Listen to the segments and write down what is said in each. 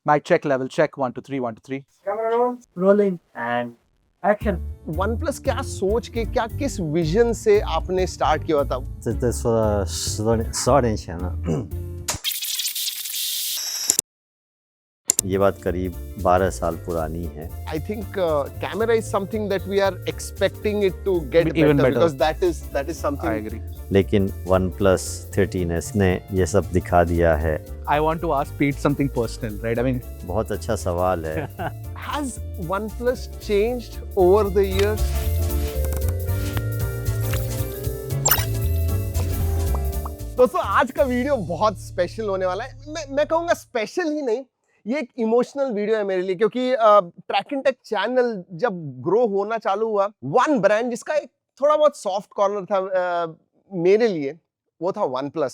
Mic check, level check, 1 2 3 1 2 3. Camera roll, rolling and action. OnePlus क्या सोच के क्या किस विजन से आपने स्टार्ट किया था? 这说了12年前了。ये बात करीब 12 साल पुरानी है। I think camera is something that we are expecting it to get Even better. because that is something. I agree. लेकिन OnePlus 13S ने ये सब दिखा दिया है। I want to ask Pete something personal, right? I mean, बहुत अच्छा सवाल है। Has OnePlus changed over the years? दोस्तों आज का वीडियो बहुत स्पेशल होने वाला है। मैं कहूँगा स्पेशल ही नहीं, ये एक इमोशनल वीडियो है मेरे लिए, क्योंकि ट्रैक एंड टेक चैनल जब ग्रो होना चालू हुआ, वन ब्रांड जिसका एक थोड़ा बहुत सॉफ्ट कॉर्नर था मेरे लिए, वो था OnePlus।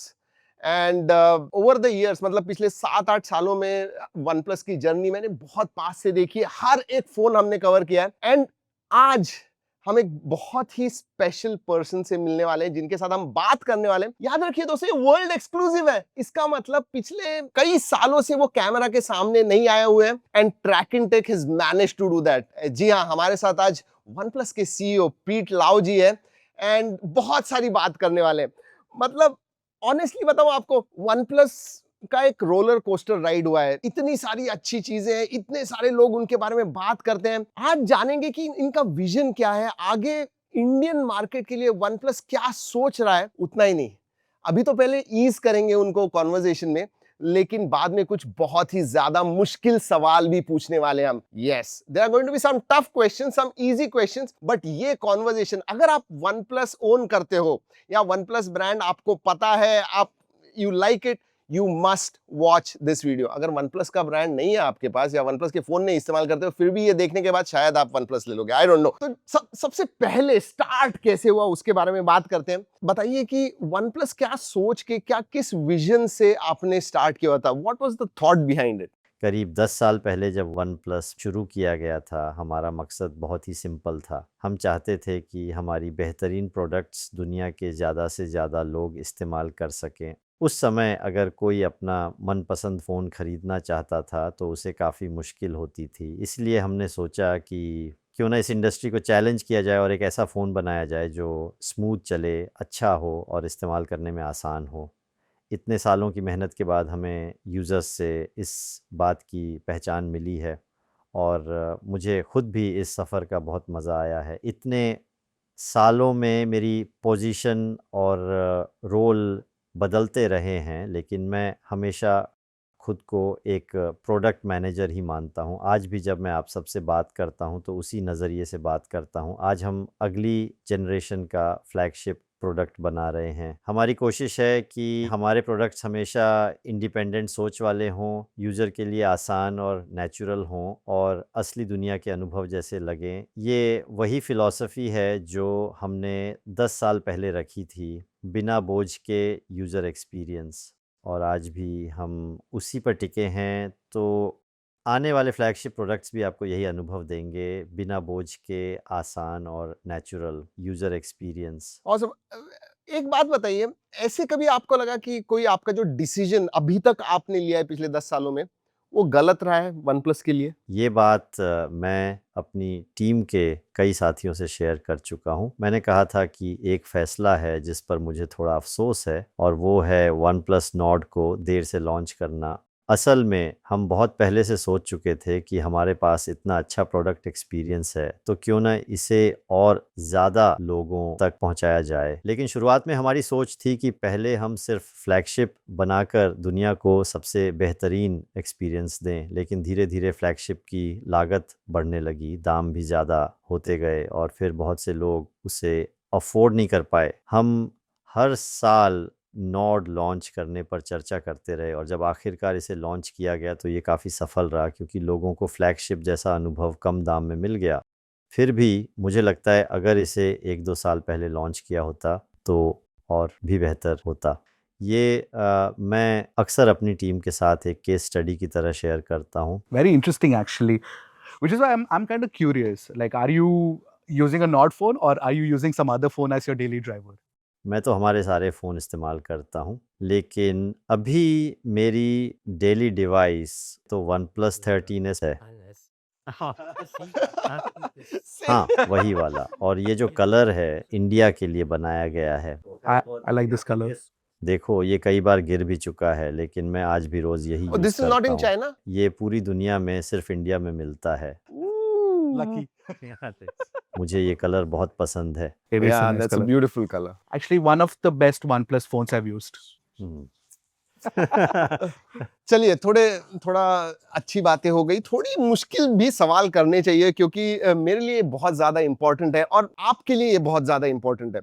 And over the years, मतलब पिछले 7-8 सालों में OnePlus की जर्नी मैंने बहुत पास से देखी है। हर एक फोन हमने कवर किया है। एंड आज हम एक बहुत ही स्पेशल पर्सन से मिलने वाले हैं, जिनके साथ हम बात करने वाले हैं। याद रखिए दोस्तों, ये वर्ल्ड एक्सक्लूसिव है। इसका मतलब पिछले कई सालों से वो कैमरा के सामने नहीं आए हुए हैं, and track and tech has managed to do that. जी हाँ, हमारे साथ आज OnePlus के सीईओ पीट लाउ जी है, एंड बहुत सारी बात करने वाले हैं। मतलब ऑनेस्टली बताऊं आपको, OnePlus का एक रोलर कोस्टर राइड हुआ है। इतनी सारी अच्छी चीजें हैं, इतने सारे लोग उनके बारे में बात करते हैं। आज जानेंगे कि इनका विजन क्या है, आगे इंडियन मार्केट के लिए OnePlus क्या सोच रहा है। उतना ही नहीं, अभी तो पहले ईज करेंगे उनको कॉन्वर्सेशन में, लेकिन बाद में कुछ बहुत ही ज्यादा मुश्किल सवाल भी पूछने वाले हैं हम। Yes, there are going to be some tough questions, some easy questions, but ये कॉन्वर्सेशन, अगर आप OnePlus ओन करते हो या OnePlus ब्रांड आपको पता है, आप you like it, you must watch this video. अगर OnePlus का ब्रांड नहीं है आपके पास या OnePlus के फोन नहीं इस्तेमाल करते हो, फिर भी ये देखने के बाद शायद आप OnePlus ले लोगे, आई डोंट नो। तो सबसे पहले स्टार्ट कैसे हुआ उसके बारे में बात करते हैं। बताइए कि OnePlus क्या सोच के, क्या किस विजन से आपने स्टार्ट किया था? What was the thought behind it? करीब 10 साल पहले जब OnePlus शुरू किया गया था, हमारा मकसद बहुत ही सिंपल था। हम चाहते थे कि हमारी बेहतरीन प्रोडक्ट्स दुनिया के ज़्यादा से ज़्यादा लोग इस्तेमाल कर सकें। उस समय अगर कोई अपना मनपसंद फ़ोन ख़रीदना चाहता था तो उसे काफ़ी मुश्किल होती थी। इसलिए हमने सोचा कि क्यों ना इस इंडस्ट्री को चैलेंज किया जाए और एक ऐसा फ़ोन बनाया जाए जो स्मूथ चले, अच्छा हो और इस्तेमाल करने में आसान हो। इतने सालों की मेहनत के बाद हमें यूज़र्स से इस बात की पहचान मिली है, और मुझे ख़ुद भी इस सफ़र का बहुत मज़ा आया है। इतने सालों में मेरी पोजीशन और रोल बदलते रहे हैं, लेकिन मैं हमेशा खुद को एक प्रोडक्ट मैनेजर ही मानता हूँ। आज भी जब मैं आप सबसे बात करता हूँ तो उसी नज़रिए से बात करता हूँ। आज हम अगली जनरेशन का फ्लैगशिप प्रोडक्ट बना रहे हैं। हमारी कोशिश है कि हमारे प्रोडक्ट्स हमेशा इंडिपेंडेंट सोच वाले हों, यूज़र के लिए आसान और नेचुरल हों और असली दुनिया के अनुभव जैसे लगें। ये वही फ़िलॉसफ़ी है जो हमने 10 साल पहले रखी थी, बिना बोझ के यूज़र एक्सपीरियंस, और आज भी हम उसी पर टिके हैं। तो आने वाले फ्लैगशिप प्रोडक्ट्स भी आपको यही अनुभव देंगे, बिना बोझ के, आसान और नेचुरल यूज़र एक्सपीरियंस। ऑसम। एक बात बताइए, ऐसे कभी आपको लगा कि कोई आपका जो डिसीजन अभी तक आपने लिया है पिछले 10 सालों में, वो गलत रहा है OnePlus के लिए? ये बात मैं अपनी टीम के कई साथियों से शेयर कर चुका हूँ। मैंने कहा था कि एक फ़ैसला है जिस पर मुझे थोड़ा अफ़सोस है, और वो है OnePlus Nord को देर से लॉन्च करना। असल में हम बहुत पहले से सोच चुके थे कि हमारे पास इतना अच्छा प्रोडक्ट एक्सपीरियंस है, तो क्यों ना इसे और ज़्यादा लोगों तक पहुंचाया जाए। लेकिन शुरुआत में हमारी सोच थी कि पहले हम सिर्फ फ्लैगशिप बनाकर दुनिया को सबसे बेहतरीन एक्सपीरियंस दें, लेकिन धीरे धीरे फ्लैगशिप की लागत बढ़ने लगी, दाम भी ज़्यादा होते गए और फिर बहुत से लोग उसे अफोर्ड नहीं कर पाए। हम हर साल नॉर्ड लॉन्च करने पर चर्चा करते रहे, और जब आखिरकार इसे लॉन्च किया गया तो ये काफ़ी सफल रहा, क्योंकि लोगों को फ्लैगशिप जैसा अनुभव कम दाम में मिल गया। फिर भी मुझे लगता है अगर इसे 1-2 साल पहले लॉन्च किया होता तो और भी बेहतर होता। ये मैं अक्सर अपनी टीम के साथ एक केस स्टडी की तरह शेयर करता हूँ। very interesting actually, which is why I'm kind of curious. Like, are you using a Nord phone or are you using some other phone as your daily driver? मैं तो हमारे सारे phone इस्तेमाल करता हूँ, लेकिन अभी मेरी डेली डिवाइस तो वन प्लस 13s है। हाँ, वही वाला, और ये जो कलर है इंडिया के लिए बनाया गया है। I like this color. देखो ये कई बार गिर भी चुका है, लेकिन मैं आज भी रोज़ यही यूज़ दिस इज नॉट करता इन हूँ। चाइना। ये पूरी दुनिया में सिर्फ इंडिया में मिलता है। Lucky. मुझे ये कलर बहुत पसंद है। It is a Yeah, nice that's a color. beautiful color. Actually, one of the best OnePlus phones I've used. हम्म। चलिए थोड़ा अच्छी बातें हो गई, थोड़ी मुश्किल भी सवाल करने चाहिए क्योंकि मेरे लिए बहुत ज्यादा इंपॉर्टेंट है और आपके लिए ये बहुत ज्यादा इंपॉर्टेंट है।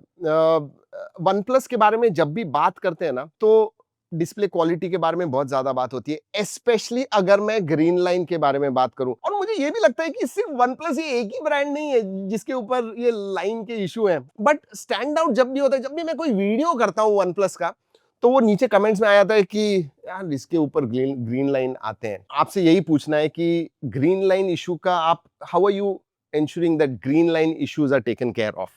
वन प्लस के बारे में जब भी बात करते हैं ना तो डिस्प्ले क्वालिटी के बारे में बहुत ज्यादा बात होती है, स्पेशली अगर मैं ग्रीन लाइन के बारे में बात करूं। और मुझे ये भी लगता है कि सिर्फ वन प्लस ये एक ही ब्रांड नहीं है जिसके ऊपर ये लाइन के इशू हैं, बट स्टैंड आउट जब भी होता है, जब भी मैं कोई वीडियो करता हूं वन प्लस का, तो वो नीचे कमेंट्स में आ जाता है कि यार इसके ऊपर ग्रीन लाइन आते हैं। आपसे यही पूछना है कि ग्रीन लाइन इशू का आप how are you ensuring that green line issues are taken care of?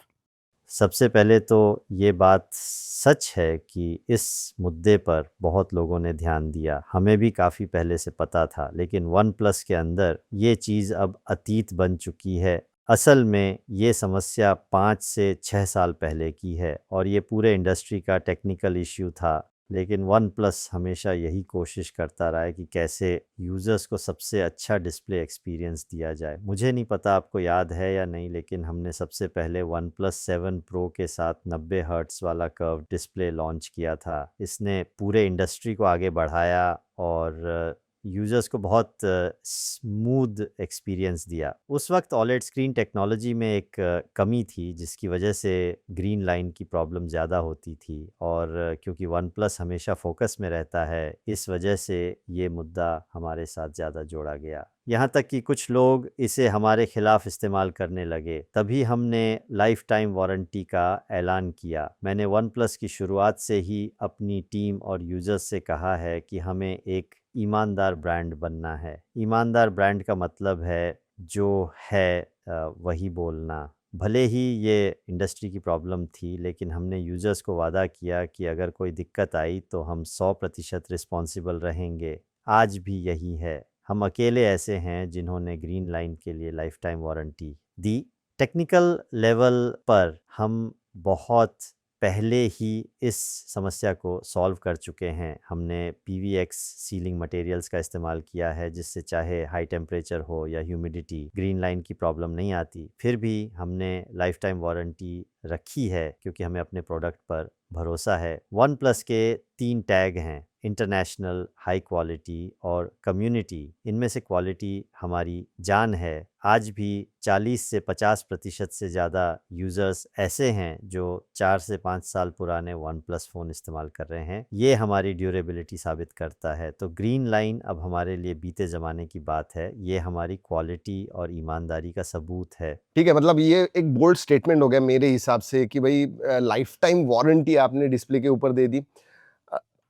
सबसे पहले तो ये बात सच है कि इस मुद्दे पर बहुत लोगों ने ध्यान दिया, हमें भी काफ़ी पहले से पता था, लेकिन वन प्लस के अंदर ये चीज़ अब अतीत बन चुकी है। असल में ये समस्या 5 से 6 साल पहले की है और ये पूरे इंडस्ट्री का टेक्निकल इश्यू था, लेकिन वन प्लस हमेशा यही कोशिश करता रहा है कि कैसे यूज़र्स को सबसे अच्छा डिस्प्ले एक्सपीरियंस दिया जाए। मुझे नहीं पता आपको याद है या नहीं, लेकिन हमने सबसे पहले वन प्लस 7 प्रो के साथ 90 हर्ट्ज़ वाला कर्व डिस्प्ले लॉन्च किया था। इसने पूरे इंडस्ट्री को आगे बढ़ाया और यूज़र्स को बहुत स्मूथ एक्सपीरियंस दिया। उस वक्त OLED स्क्रीन टेक्नोलॉजी में एक कमी थी जिसकी वजह से ग्रीन लाइन की प्रॉब्लम ज़्यादा होती थी, और क्योंकि वन प्लस हमेशा फोकस में रहता है, इस वजह से ये मुद्दा हमारे साथ ज़्यादा जोड़ा गया। यहाँ तक कि कुछ लोग इसे हमारे ख़िलाफ़ इस्तेमाल करने लगे, तभी हमने लाइफ टाइम वारंटी का ऐलान किया। मैंने वन प्लस की शुरुआत से ही अपनी टीम और यूज़र्स से कहा है कि हमें एक ईमानदार ब्रांड बनना है। ईमानदार ब्रांड का मतलब है जो है वही बोलना। भले ही ये इंडस्ट्री की प्रॉब्लम थी, लेकिन हमने यूज़र्स को वादा किया कि अगर कोई दिक्कत आई तो हम 100% रिस्पॉन्सिबल रहेंगे। आज भी यही है। हम अकेले ऐसे हैं जिन्होंने ग्रीन लाइन के लिए लाइफ टाइम वारंटी दी। टेक्निकल लेवल पर हम बहुत पहले ही इस समस्या को सॉल्व कर चुके हैं। हमने PVX सीलिंग मटेरियल्स का इस्तेमाल किया है, जिससे चाहे हाई टेम्परेचर हो या ह्यूमिडिटी, ग्रीन लाइन की प्रॉब्लम नहीं आती। फिर भी हमने लाइफ टाइम वारंटी रखी है क्योंकि हमें अपने प्रोडक्ट पर भरोसा है। वन प्लस के 3 टैग हैं: इंटरनेशनल, हाई क्वालिटी और कम्युनिटी। इनमें से क्वालिटी हमारी जान है। आज भी 40 से 50% से ज़्यादा यूज़र्स ऐसे हैं जो 4 से 5 साल पुराने वन प्लस फ़ोन इस्तेमाल कर रहे हैं। ये हमारी ड्यूरेबिलिटी साबित करता है। तो ग्रीन लाइन अब हमारे लिए बीते ज़माने की बात है। ये हमारी क्वालिटी और ईमानदारी का सबूत है। ठीक है, मतलब ये एक बोल्ड स्टेटमेंट हो गया मेरे हिसाब से कि भाई लाइफ टाइम वारंटी आपने डिस्प्ले के ऊपर दे दी।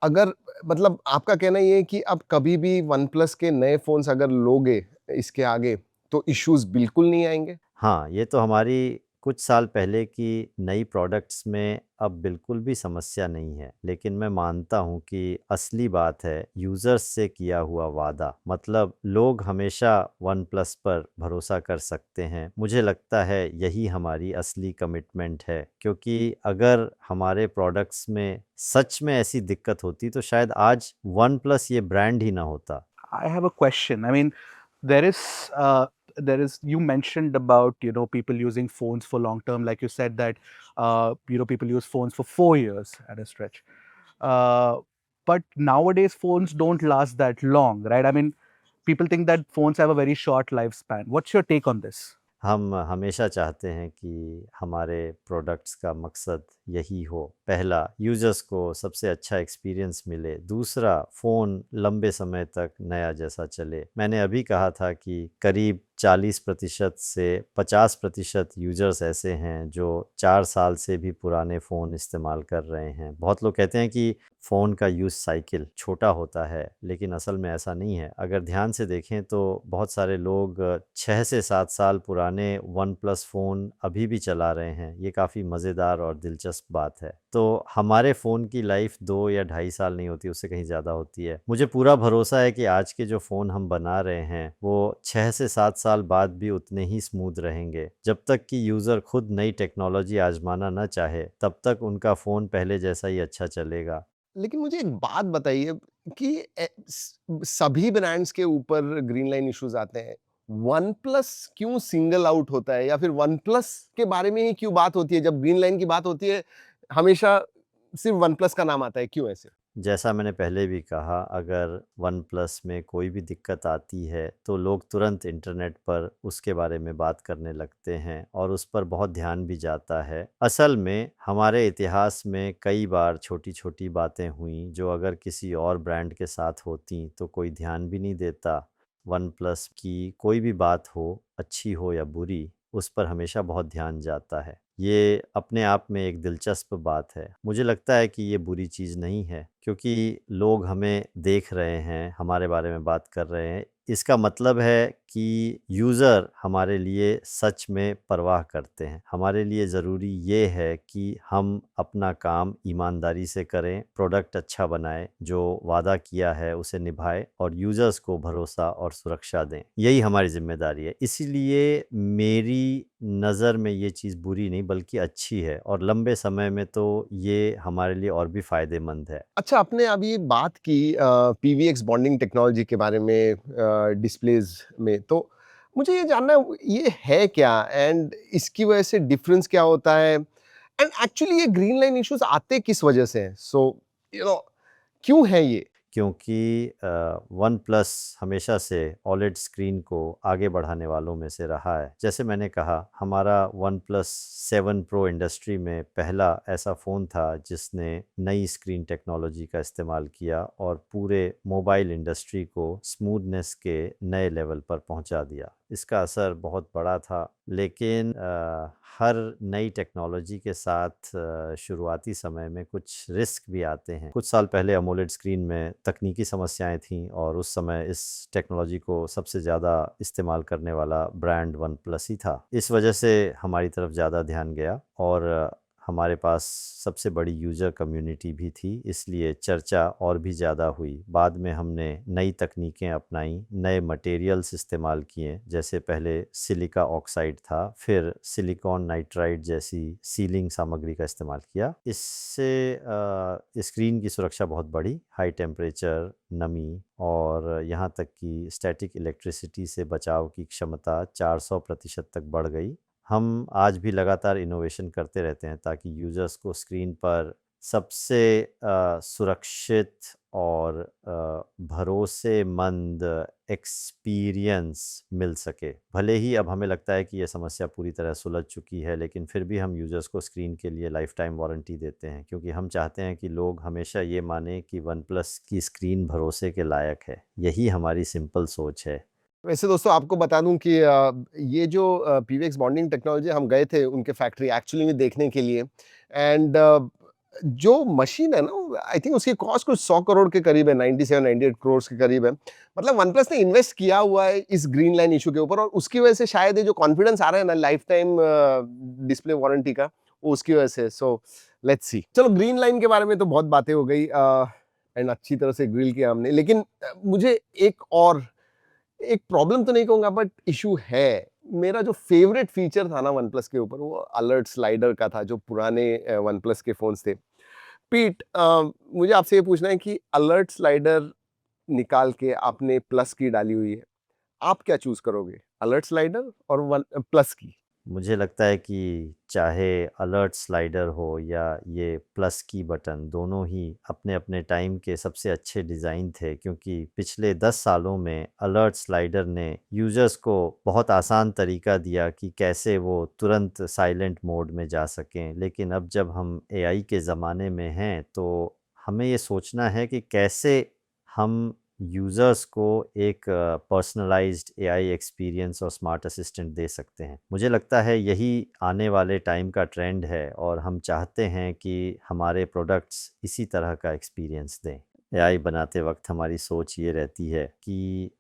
अगर मतलब आपका कहना ये है कि अब कभी भी वन प्लस के नए फ़ोन्स अगर लोगे इसके आगे तो इश्यूज बिल्कुल नहीं आएंगे? हाँ, ये तो हमारी कुछ साल पहले की नई प्रोडक्ट्स में अब बिल्कुल भी समस्या नहीं है, लेकिन मैं मानता हूँ कि असली बात है यूज़र्स से किया हुआ वादा। मतलब लोग हमेशा वन प्लस पर भरोसा कर सकते हैं। मुझे लगता है यही हमारी असली कमिटमेंट है, क्योंकि अगर हमारे प्रोडक्ट्स में सच में ऐसी दिक्कत होती तो शायद आज वन प्लस ये ब्रांड ही ना होता। I have a question. I mean, there is you mentioned about people using phones for long term, like you said that people use phones for 4 years at a stretch. But nowadays phones don't last that long, right? I mean, people think that phones have a very short lifespan. What's your take on this? हम हमेशा चाहते हैं कि हमारे products का मकसद यही हो। पहला, यूज़र्स को सबसे अच्छा एक्सपीरियंस मिले। दूसरा, फ़ोन लंबे समय तक नया जैसा चले। मैंने अभी कहा था कि करीब 40% से 50% यूज़र्स ऐसे हैं जो 4 साल से भी पुराने फ़ोन इस्तेमाल कर रहे हैं। बहुत लोग कहते हैं कि फ़ोन का यूज़ साइकिल छोटा होता है, लेकिन असल में ऐसा नहीं है। अगर ध्यान से देखें तो बहुत सारे लोग 6 से 7 साल पुराने वन प्लस फ़ोन अभी भी चला रहे हैं। ये काफ़ी मज़ेदार और दिलचस्प बात है। तो हमारे फ़ोन की लाइफ़ 2 या ढाई साल नहीं होती, उससे कहीं ज़्यादा होती है। मुझे पूरा भरोसा है कि आज के जो फ़ोन हम बना रहे हैं, वो 6 से 7 साल बाद भी उतने ही स्मूथ रहेंगे। जब तक कि यूज़र खुद नई टेक्नोलॉजी आज़माना ना चाहे, तब तक उनका फ़ोन पहले जैसा ही अच्छा चलेगा। लेकिन मुझे एक बात बताइए कि सभी ब्रांड्स के ऊपर ग्रीन लाइन इश्यूज आते हैं, वन प्लस क्यों सिंगल आउट होता है, या फिर वन प्लस के बारे में ही क्यों बात होती है? जब ग्रीन लाइन की बात होती है हमेशा सिर्फ वन प्लस का नाम आता है, क्यों ऐसे? जैसा मैंने पहले भी कहा, अगर वन प्लस में कोई भी दिक्कत आती है तो लोग तुरंत इंटरनेट पर उसके बारे में बात करने लगते हैं और उस पर बहुत ध्यान भी जाता है। असल में हमारे इतिहास में कई बार छोटी-छोटी बातें हुई जो अगर किसी और ब्रांड के साथ होती तो कोई ध्यान भी नहीं देता। वन प्लस की कोई भी बात हो, अच्छी हो या बुरी, उस पर हमेशा बहुत ध्यान जाता है। ये अपने आप में एक दिलचस्प बात है। मुझे लगता है कि ये बुरी चीज़ नहीं है, क्योंकि लोग हमें देख रहे हैं, हमारे बारे में बात कर रहे हैं। इसका मतलब है कि यूज़र हमारे लिए सच में परवाह करते हैं। हमारे लिए ज़रूरी ये है कि हम अपना काम ईमानदारी से करें, प्रोडक्ट अच्छा बनाएँ, जो वादा किया है उसे निभाएँ और यूज़र्स को भरोसा और सुरक्षा दें। यही हमारी ज़िम्मेदारी है। इसीलिए मेरी नज़र में ये चीज़ बुरी नहीं बल्कि अच्छी है, और लंबे समय में तो ये हमारे लिए और भी फ़ायदेमंद है। अच्छा, आपने अभी बात की पीवीएक्स बॉन्डिंग टेक्नोलॉजी के बारे में डिस्प्लेज में, तो मुझे ये जानना है ये है क्या, एंड इसकी वजह से डिफरेंस क्या होता है, एंड एक्चुअली ये ग्रीन लाइन इश्यूज आते किस वजह से हैं? सो यू नो क्यों है ये? क्योंकि वन प्लस हमेशा से ओलेड स्क्रीन को आगे बढ़ाने वालों में से रहा है। जैसे मैंने कहा, हमारा वन प्लस 7 प्रो इंडस्ट्री में पहला ऐसा फ़ोन था जिसने नई स्क्रीन टेक्नोलॉजी का इस्तेमाल किया और पूरे मोबाइल इंडस्ट्री को स्मूथनेस के नए लेवल पर पहुंचा दिया। इसका असर बहुत बड़ा था, लेकिन हर नई टेक्नोलॉजी के साथ शुरुआती समय में कुछ रिस्क भी आते हैं। कुछ साल पहले अमोलेड स्क्रीन में तकनीकी समस्याएं थीं और उस समय इस टेक्नोलॉजी को सबसे ज़्यादा इस्तेमाल करने वाला ब्रांड वन प्लस ही था। इस वजह से हमारी तरफ ज़्यादा ध्यान गया और हमारे पास सबसे बड़ी यूज़र कम्युनिटी भी थी, इसलिए चर्चा और भी ज़्यादा हुई। बाद में हमने नई तकनीकें अपनाई, नए मटेरियल्स इस्तेमाल किए, जैसे पहले सिलिका ऑक्साइड था, फिर सिलिकॉन नाइट्राइड जैसी सीलिंग सामग्री का इस्तेमाल किया। इससे स्क्रीन की सुरक्षा बहुत बढ़ी, हाई टेम्परेचर, नमी और यहाँ तक कि स्टैटिक इलेक्ट्रिसिटी से बचाव की क्षमता 400% तक बढ़ गई। हम आज भी लगातार इनोवेशन करते रहते हैं ताकि यूज़र्स को स्क्रीन पर सबसे सुरक्षित और भरोसेमंद एक्सपीरियंस मिल सके। भले ही अब हमें लगता है कि ये समस्या पूरी तरह सुलझ चुकी है, लेकिन फिर भी हम यूज़र्स को स्क्रीन के लिए लाइफ टाइम वारंटी देते हैं, क्योंकि हम चाहते हैं कि लोग हमेशा ये माने कि वन प्लस की स्क्रीन भरोसे के लायक है। यही हमारी सिंपल सोच है। वैसे दोस्तों आपको बता दूं कि ये जो पीवीएक्स बॉन्डिंग टेक्नोलॉजी, हम गए थे उनके फैक्ट्री एक्चुअली में देखने के लिए, एंड जो मशीन है ना, आई थिंक उसकी कॉस्ट कुछ 100 करोड़ के करीब है, 97-98 करोड़ के करीब है। मतलब वनप्लस ने इन्वेस्ट किया हुआ है इस ग्रीन लाइन इशू के ऊपर, और उसकी वजह से शायद ये जो कॉन्फिडेंस आ रहा है ना लाइफ टाइम डिस्प्ले वारंटी का, वो उसकी वजह से। So let's see. चलो, ग्रीन लाइन के बारे में तो बहुत बातें हो गई एंड अच्छी तरह से ग्रिल किया हमने, लेकिन मुझे एक प्रॉब्लम तो नहीं कहूंगा बट इशू है। मेरा जो फेवरेट फीचर था ना वन प्लस के ऊपर, वो अलर्ट स्लाइडर का था, जो पुराने वन प्लस के फोन्स थे। पीट, मुझे आपसे ये पूछना है कि अलर्ट स्लाइडर निकाल के आपने प्लस की डाली हुई है, आप क्या चूज करोगे, अलर्ट स्लाइडर और वन प्लस की? मुझे लगता है कि चाहे अलर्ट स्लाइडर हो या ये प्लस की बटन, दोनों ही अपने अपने टाइम के सबसे अच्छे डिज़ाइन थे, क्योंकि पिछले 10 सालों में अलर्ट स्लाइडर ने यूज़र्स को बहुत आसान तरीका दिया कि कैसे वो तुरंत साइलेंट मोड में जा सकें। लेकिन अब जब हम एआई के ज़माने में हैं, तो हमें ये सोचना है कि कैसे हम यूज़र्स को एक पर्सनलाइज्ड एआई एक्सपीरियंस और स्मार्ट असिस्टेंट दे सकते हैं। मुझे लगता है यही आने वाले टाइम का ट्रेंड है और हम चाहते हैं कि हमारे प्रोडक्ट्स इसी तरह का एक्सपीरियंस दें। एआई बनाते वक्त हमारी सोच ये रहती है कि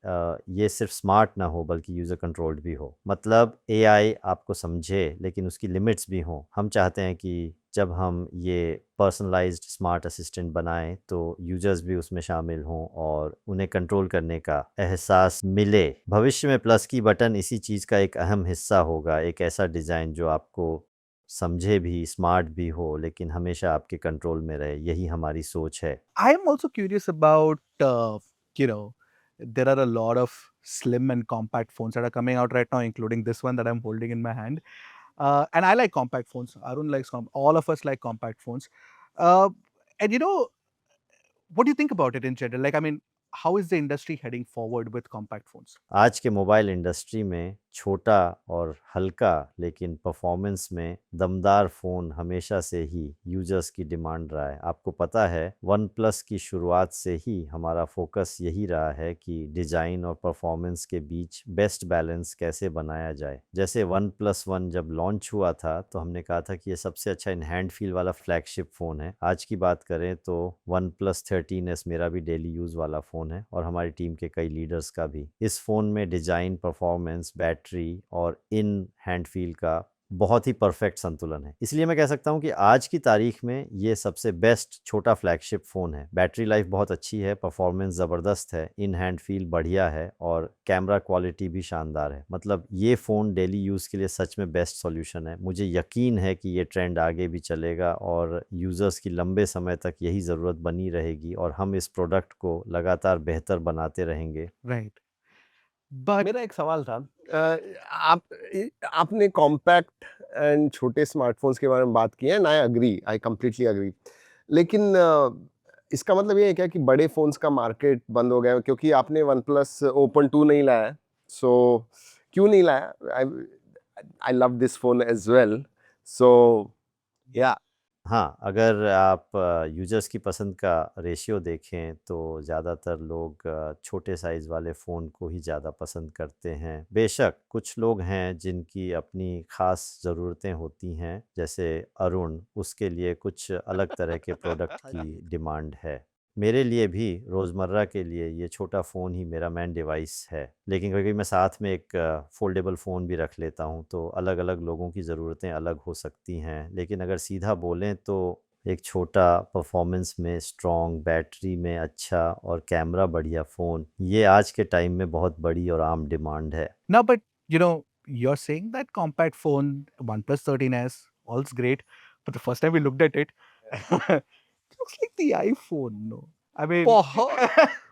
ये सिर्फ स्मार्ट ना हो बल्कि यूज़र कंट्रोल्ड भी हो। मतलब एआई आपको समझे लेकिन उसकी लिमिट्स भी हों। हम चाहते हैं कि जब हम ये पर्सनलाइज्ड स्मार्ट असिस्टेंट बनाएं तो यूजर्स भी उसमें शामिल हों और उन्हें कंट्रोल करने का एहसास मिले। भविष्य में प्लस की बटन इसी चीज़ का एक अहम हिस्सा होगा, एक ऐसा डिज़ाइन जो आपको समझे भी, स्मार्ट भी हो लेकिन हमेशा आपके कंट्रोल में रहे। यही हमारी सोच है। I am also curious about, you know, there are a lot of slim and compact phones that are coming out right now, including this one that I'm holding in my hand. And I like compact phones. Arun likes all of us like compact phones. Uh, and what do you think about it in general? Like, I mean, how is the industry heading forward with compact phones? आज के mobile industry में छोटा और हल्का लेकिन performance में दमदार phone हमेशा से ही यूजर्स की डिमांड रहा है। आपको पता है वन प्लस की शुरुआत से ही हमारा फोकस यही रहा है कि डिज़ाइन और परफॉर्मेंस के बीच बेस्ट बैलेंस कैसे बनाया जाए। जैसे वन प्लस वन जब लॉन्च हुआ था तो हमने कहा था कि ये सबसे अच्छा इन हैंड फील वाला फ्लैगशिप फ़ोन है। आज की बात करें तो वन प्लस 13S मेरा भी डेली यूज़ वाला फ़ोन है और हमारी टीम के कई लीडर्स का भी। इस फ़ोन में डिज़ाइन, परफॉर्मेंस, बैटरी और इन हैंड फील का बहुत ही परफेक्ट संतुलन है। इसलिए मैं कह सकता हूं कि आज की तारीख में ये सबसे बेस्ट छोटा फ्लैगशिप फ़ोन है। बैटरी लाइफ बहुत अच्छी है, परफॉर्मेंस ज़बरदस्त है, इन हैंड फील बढ़िया है और कैमरा क्वालिटी भी शानदार है। मतलब ये फ़ोन डेली यूज़ के लिए सच में बेस्ट सॉल्यूशन है। मुझे यकीन है कि ये ट्रेंड आगे भी चलेगा और यूज़र्स की लंबे समय तक यही ज़रूरत बनी रहेगी और हम इस प्रोडक्ट को लगातार बेहतर बनाते रहेंगे। Right. But मेरा एक सवाल था, आपने कॉम्पैक्ट एंड छोटे स्मार्टफोन्स के बारे में बात की है एंड आई कंप्लीटली अग्री। लेकिन इसका मतलब ये है क्या कि बड़े फोन्स का मार्केट बंद हो गया है? क्योंकि आपने वन प्लस ओपन 2 नहीं लाया है, सो क्यों नहीं लाया? I love this phone as well, so yeah. हाँ, अगर आप यूज़र्स की पसंद का रेशियो देखें तो ज़्यादातर लोग छोटे साइज़ वाले फ़ोन को ही ज़्यादा पसंद करते हैं। बेशक कुछ लोग हैं जिनकी अपनी ख़ास ज़रूरतें होती हैं, जैसे अरुण, उसके लिए कुछ अलग तरह के प्रोडक्ट की डिमांड है। मेरे लिए भी रोज़मर्रा के लिए ये छोटा फ़ोन ही मेरा मेन डिवाइस है, लेकिन कभी-कभी मैं साथ में एक फ़ोल्डेबल फ़ोन भी रख लेता हूँ, तो अलग-अलग लोगों की ज़रूरतें अलग हो सकती हैं। लेकिन अगर सीधा बोलें तो एक छोटा परफॉर्मेंस में स्ट्रॉन्ग, बैटरी में अच्छा और कैमरा बढ़िया फ़ोन, ये आज के टाइम में बहुत बड़ी और आम डिमांड है। no, but you're saying that compact phone, OnePlus 13S, all's great. But the first time we looked at it, it looks like the iPhone. No, I mean,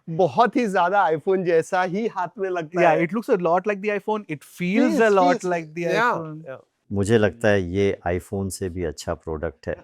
बहुत ही ज्यादा आईफोन जैसा ही हाथ में लगता yeah, है। it looks a lot like the iPhone. It feels a lot like the Yeah, iPhone. yeah. मुझे लगता है ये आईफ़ोन से भी अच्छा प्रोडक्ट है।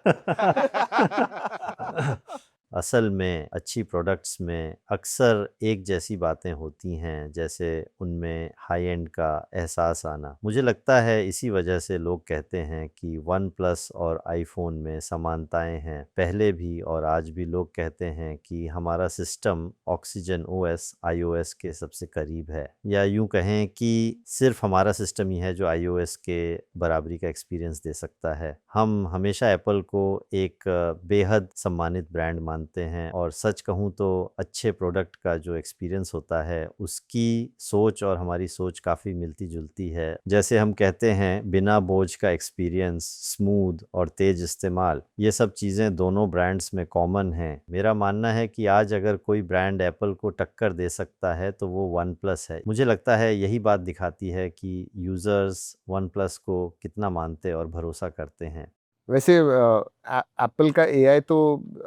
असल में अच्छी प्रोडक्ट्स में अक्सर एक जैसी बातें होती हैं, जैसे उनमें हाई एंड का एहसास आना। मुझे लगता है इसी वजह से लोग कहते हैं कि वन प्लस और आईफोन में समानताएं हैं। पहले भी और आज भी लोग कहते हैं कि हमारा सिस्टम ऑक्सीजन ओएस आईओएस के सबसे करीब है, या यूं कहें कि सिर्फ हमारा सिस्टम ही है जो आईओएस के बराबरी का एक्सपीरियंस दे सकता है। हम हमेशा एप्पल को एक बेहद सम्मानित ब्रांड मानते हैं और सच कहूँ तो अच्छे प्रोडक्ट का जो एक्सपीरियंस होता है उसकी सोच और हमारी सोच काफ़ी मिलती जुलती है। जैसे हम कहते हैं बिना बोझ का एक्सपीरियंस, स्मूथ और तेज इस्तेमाल, ये सब चीज़ें दोनों ब्रांड्स में कॉमन हैं। मेरा मानना है कि आज अगर कोई ब्रांड एप्पल को टक्कर दे सकता है तो वो वन प्लस है। मुझे लगता है यही बात दिखाती है कि यूज़र्स वन प्लस को कितना मानते और भरोसा करते हैं। वैसे एप्पल का एआई तो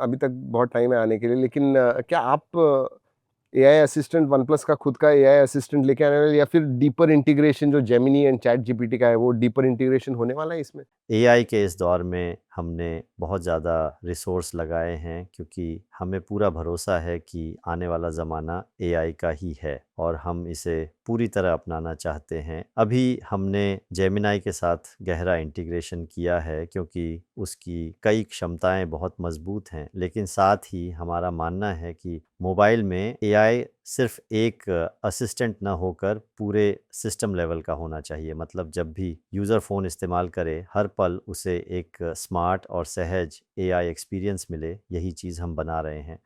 अभी तक बहुत टाइम है आने के लिए, लेकिन क्या आप एआई असिस्टेंट वन प्लस का खुद का एआई असिस्टेंट लेके आने वाले, या फिर डीपर इंटीग्रेशन जो जेमिनी एंड चैट जीपीटी का है वो डीपर इंटीग्रेशन होने वाला है इसमें? एआई के इस दौर में हमने बहुत ज़्यादा रिसोर्स लगाए हैं क्योंकि हमें पूरा भरोसा है कि आने वाला ज़माना एआई का ही है और हम इसे पूरी तरह अपनाना चाहते हैं। अभी हमने जेमिनाई के साथ गहरा इंटीग्रेशन किया है क्योंकि उसकी कई क्षमताएं बहुत मजबूत हैं, लेकिन साथ ही हमारा मानना है कि मोबाइल में एआई सिर्फ एक असिस्टेंट ना होकर पूरे सिस्टम लेवल का होना चाहिए। मतलब जब भी यूज़र फ़ोन इस्तेमाल करे हर पल उसे एक स्मार्ट और सहज एआई एक्सपीरियंस मिले, यही चीज़ हम बना रहे हैं।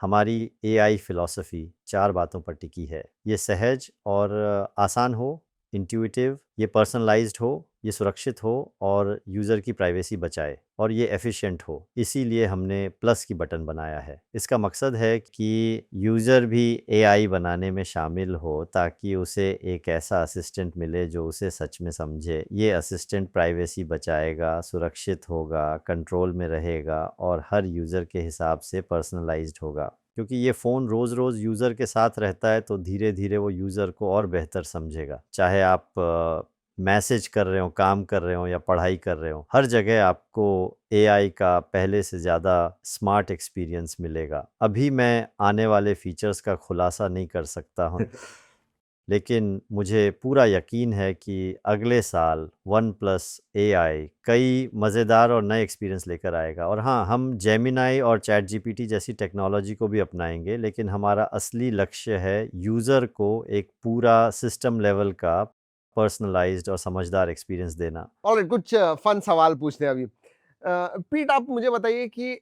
हमारी एआई फ़िलॉसफ़ी 4 बातों पर टिकी है। ये सहज और आसान हो, इंट्यूटिव, ये पर्सनलाइज्ड हो, ये सुरक्षित हो और यूज़र की प्राइवेसी बचाए और ये एफ़िशिएंट हो। इसीलिए हमने प्लस की बटन बनाया है। इसका मकसद है कि यूज़र भी एआई बनाने में शामिल हो ताकि उसे एक ऐसा असिस्टेंट मिले जो उसे सच में समझे। ये असिस्टेंट प्राइवेसी बचाएगा, सुरक्षित होगा, कंट्रोल में रहेगा और हर यूज़र के हिसाब से पर्सनलाइज्ड होगा। क्योंकि ये फ़ोन रोज़-रोज़ यूज़र के साथ रहता है तो धीरे-धीरे वो यूज़र को और बेहतर समझेगा। चाहे आप मैसेज कर रहे हो, काम कर रहे हो या पढ़ाई कर रहे हो, हर जगह आपको एआई का पहले से ज़्यादा स्मार्ट एक्सपीरियंस मिलेगा। अभी मैं आने वाले फ़ीचर्स का खुलासा नहीं कर सकता हूँ, लेकिन मुझे पूरा यकीन है कि अगले साल वन प्लस एआई कई मज़ेदार और नए एक्सपीरियंस लेकर आएगा। और हाँ, हम जेमिनी और चैट जीपीटी जैसी टेक्नोलॉजी को भी अपनाएंगे, लेकिन हमारा असली लक्ष्य है यूज़र को एक पूरा सिस्टम लेवल का पर्सनलाइज्ड और समझदार एक्सपीरियंस देना। ऑलराइट, कुछ फन सवाल पूछते हैं अभी। पीट, आप मुझे बताइए कि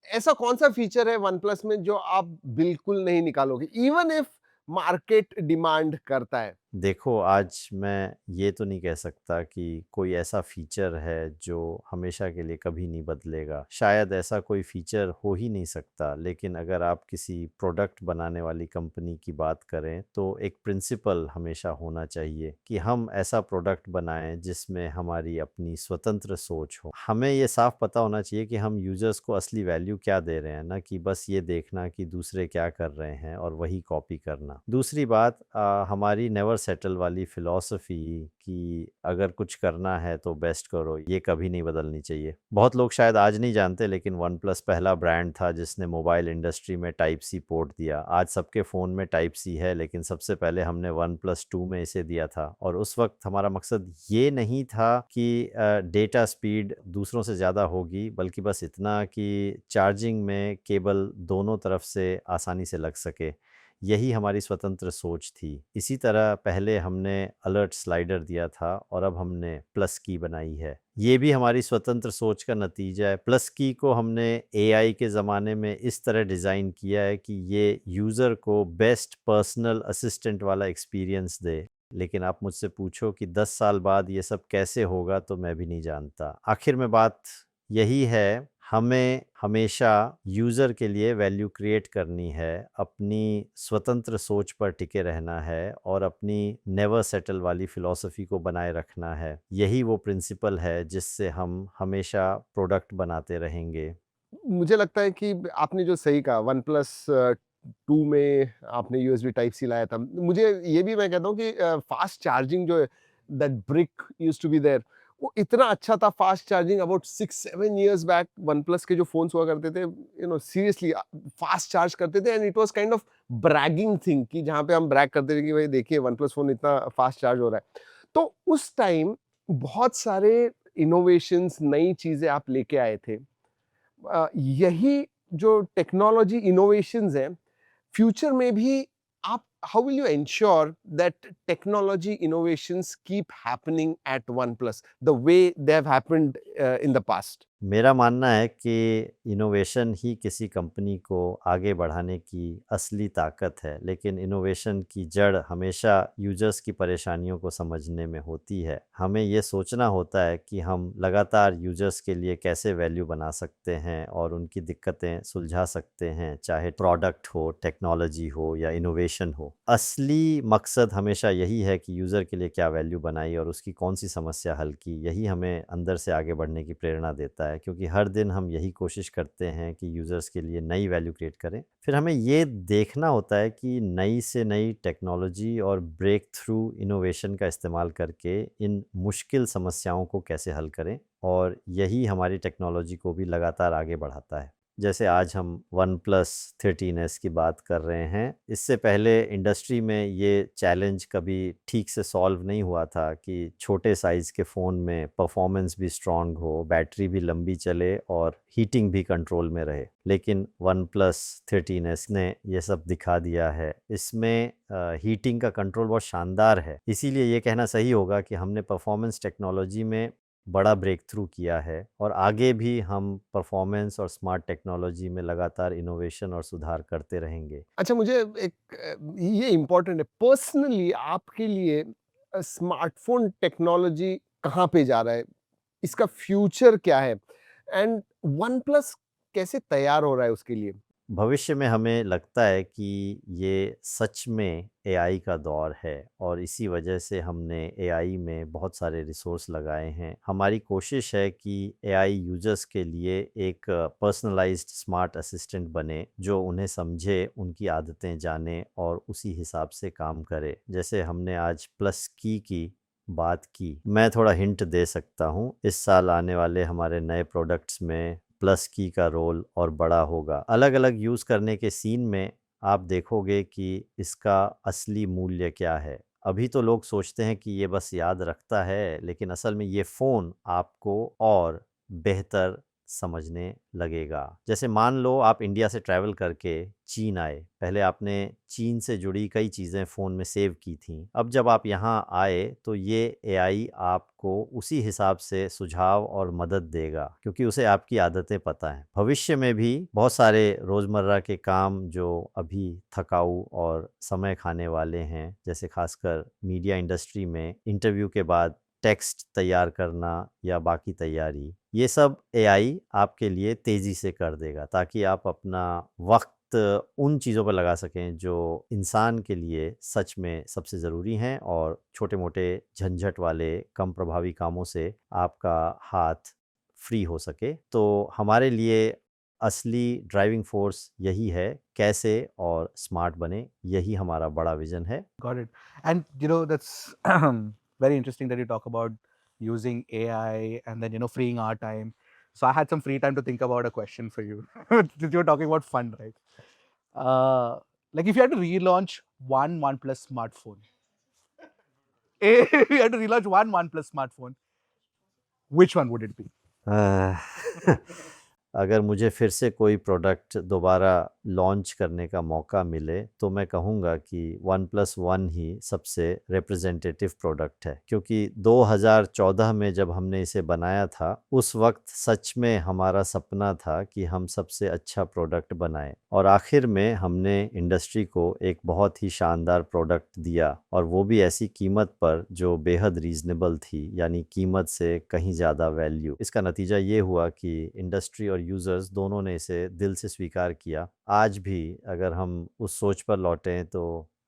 ऐसा कौन सा फीचर है वन प्लस में जो आप बिल्कुल नहीं निकालोगे इवन इफ मार्केट डिमांड करता है? देखो, आज मैं ये तो नहीं कह सकता कि कोई ऐसा फ़ीचर है जो हमेशा के लिए कभी नहीं बदलेगा। शायद ऐसा कोई फ़ीचर हो ही नहीं सकता, लेकिन अगर आप किसी प्रोडक्ट बनाने वाली कंपनी की बात करें, तो एक प्रिंसिपल हमेशा होना चाहिए कि हम ऐसा प्रोडक्ट बनाएँ जिसमें हमारी अपनी स्वतंत्र सोच हो। हमें ये साफ़ पता होना चाहिए कि हम यूज़र्स को असली वैल्यू क्या दे रहे हैं, ना कि बस ये देखना कि दूसरे क्या कर रहे हैं और वही कॉपी करना। दूसरी बात, हमारी नेवर सेटल वाली फ़िलॉसफ़ी कि अगर कुछ करना है तो बेस्ट करो, ये कभी नहीं बदलनी चाहिए। बहुत लोग शायद आज नहीं जानते, लेकिन वन प्लस पहला ब्रांड था जिसने मोबाइल इंडस्ट्री में टाइप सी पोर्ट दिया। आज सबके फ़ोन में टाइप सी है, लेकिन सबसे पहले हमने वन प्लस 2 में इसे दिया था। और उस वक्त हमारा मकसद ये नहीं था कि डेटा स्पीड दूसरों से ज़्यादा होगी, बल्कि बस इतना कि चार्जिंग में केबल दोनों तरफ से आसानी से लग सके। यही हमारी स्वतंत्र सोच थी। इसी तरह पहले हमने अलर्ट स्लाइडर दिया था और अब हमने प्लस की बनाई है। ये भी हमारी स्वतंत्र सोच का नतीजा है। प्लस की को हमने एआई के ज़माने में इस तरह डिज़ाइन किया है कि ये यूज़र को बेस्ट पर्सनल असिस्टेंट वाला एक्सपीरियंस दे। लेकिन आप मुझसे पूछो कि 10 साल बाद ये सब कैसे होगा, तो मैं भी नहीं जानता। आखिर में बात यही है, हमें हमेशा यूज़र के लिए वैल्यू क्रिएट करनी है, अपनी स्वतंत्र सोच पर टिके रहना है और अपनी नेवर सेटल वाली फ़िलॉसफ़ी को बनाए रखना है। यही वो प्रिंसिपल है जिससे हम हमेशा प्रोडक्ट बनाते रहेंगे। मुझे लगता है कि आपने जो सही कहा, वन प्लस 2 में आपने यूएसबी टाइप सी लाया था। मुझे ये भी मैं कहता हूँ कि फास्ट चार्जिंग जो है, that brick used to be there, वो इतना अच्छा था fast charging. About 6-7 years back one plus के जो फोन्स हुआ करते थे, सीरियसली फास्ट चार्ज करते थे and it was kind of bragging thing, कि जहाँ पे हम ब्रैग करते थे कि भाई देखिए वन प्लस फोन इतना फास्ट चार्ज हो रहा है। तो उस टाइम बहुत सारे इनोवेशंस, नई चीजें आप लेके आए थे। यही जो टेक्नोलॉजी इनोवेशंस हैं, फ्यूचर में भी आप, how will you ensure that technology innovations keep happening at OnePlus the way they have happened in the past? मेरा मानना है कि इनोवेशन ही किसी कंपनी को आगे बढ़ाने की असली ताकत है, लेकिन इनोवेशन की जड़ हमेशा यूजर्स की परेशानियों को समझने में होती है। हमें ये सोचना होता है कि हम लगातार यूजर्स के लिए कैसे वैल्यू बना सकते हैं और उनकी दिक्कतें सुलझा सकते हैं, चाहे प्रोडक्ट हो, टेक्नोलॉजी हो या इनोवेशन हो। असली मकसद हमेशा यही है कि यूज़र के लिए क्या वैल्यू बनाई और उसकी कौन सी समस्या हल की। यही हमें अंदर से आगे बढ़ने की प्रेरणा देता है, क्योंकि हर दिन हम यही कोशिश करते हैं कि यूज़र्स के लिए नई वैल्यू क्रिएट करें। फिर हमें ये देखना होता है कि नई से नई टेक्नोलॉजी और ब्रेक थ्रू इनोवेशन का इस्तेमाल करके इन मुश्किल समस्याओं को कैसे हल करें, और यही हमारी टेक्नोलॉजी को भी लगातार आगे बढ़ाता है। जैसे आज हम वन प्लस 13S की बात कर रहे हैं, इससे पहले इंडस्ट्री में ये चैलेंज कभी ठीक से सॉल्व नहीं हुआ था कि छोटे साइज़ के फ़ोन में परफॉर्मेंस भी स्ट्रॉन्ग हो, बैटरी भी लंबी चले और हीटिंग भी कंट्रोल में रहे। लेकिन वन प्लस 13S ने ये सब दिखा दिया है। इसमें हीटिंग का कंट्रोल बहुत शानदार है, इसीलिए ये कहना सही होगा कि हमने परफॉर्मेंस टेक्नोलॉजी में बड़ा ब्रेक थ्रू किया है और आगे भी हम परफॉर्मेंस और स्मार्ट टेक्नोलॉजी में लगातार इनोवेशन और सुधार करते रहेंगे। अच्छा, मुझे एक ये इम्पोर्टेंट है पर्सनली आपके लिए, स्मार्टफोन टेक्नोलॉजी कहाँ पे जा रहा है, इसका फ्यूचर क्या है, एंड वन प्लस कैसे तैयार हो रहा है उसके लिए? भविष्य में हमें लगता है कि ये सच में एआई का दौर है और इसी वजह से हमने एआई में बहुत सारे रिसोर्स लगाए हैं। हमारी कोशिश है कि एआई यूजर्स के लिए एक पर्सनलाइज्ड स्मार्ट असिस्टेंट बने जो उन्हें समझे, उनकी आदतें जाने और उसी हिसाब से काम करे। जैसे हमने आज प्लस की बात की, मैं थोड़ा हिंट दे सकता हूँ। इस साल आने वाले हमारे नए प्रोडक्ट्स में प्लस की का रोल और बड़ा होगा। अलग अलग यूज़ करने के सीन में आप देखोगे कि इसका असली मूल्य क्या है। अभी तो लोग सोचते हैं कि ये बस याद रखता है, लेकिन असल में ये फ़ोन आपको और बेहतर समझने लगेगा। जैसे मान लो आप इंडिया से ट्रैवल करके चीन आए, पहले आपने चीन से जुड़ी कई चीज़ें फ़ोन में सेव की थीं। अब जब आप यहाँ आए तो ये एआई आपको उसी हिसाब से सुझाव और मदद देगा, क्योंकि उसे आपकी आदतें पता हैं। भविष्य में भी बहुत सारे रोज़मर्रा के काम जो अभी थकाऊ और समय खाने वाले हैं, जैसे खासकर मीडिया इंडस्ट्री में इंटरव्यू के बाद टेक्स्ट तैयार करना या बाकी तैयारी, ये सब एआई आपके लिए तेज़ी से कर देगा, ताकि आप अपना वक्त उन चीज़ों पर लगा सकें जो इंसान के लिए सच में सबसे ज़रूरी हैं और छोटे-मोटे झंझट वाले कम प्रभावी कामों से आपका हाथ फ्री हो सके। तो हमारे लिए असली ड्राइविंग फोर्स यही है, कैसे और स्मार्ट बने, यही हमारा बड़ा विज़न है। Got it. And that's very interesting that you talk about using AI and then freeing our time. So I had some free time to think about a question for you. Since you're talking about fun, right? Like if you had to relaunch one OnePlus smartphone, if you had to relaunch one OnePlus smartphone, which one would it be? अगर मुझे फिर से कोई product दोबारा launch करने का मौका मिले तो मैं कहूँगा कि वन प्लस वन ही सबसे रिप्रेजेंटेटिव प्रोडक्ट है, क्योंकि 2014 में जब हमने इसे बनाया था उस वक्त सच में हमारा सपना था कि हम सबसे अच्छा प्रोडक्ट बनाएं और आखिर में हमने इंडस्ट्री को एक बहुत ही शानदार प्रोडक्ट दिया, और वो भी ऐसी कीमत पर जो बेहद रीज़नेबल थी, यानी कीमत से कहीं ज़्यादा वैल्यू। इसका नतीजा ये हुआ कि इंडस्ट्री और यूज़र्स दोनों ने इसे दिल से स्वीकार किया। आज भी अगर हम उस सोच पर लौटें तो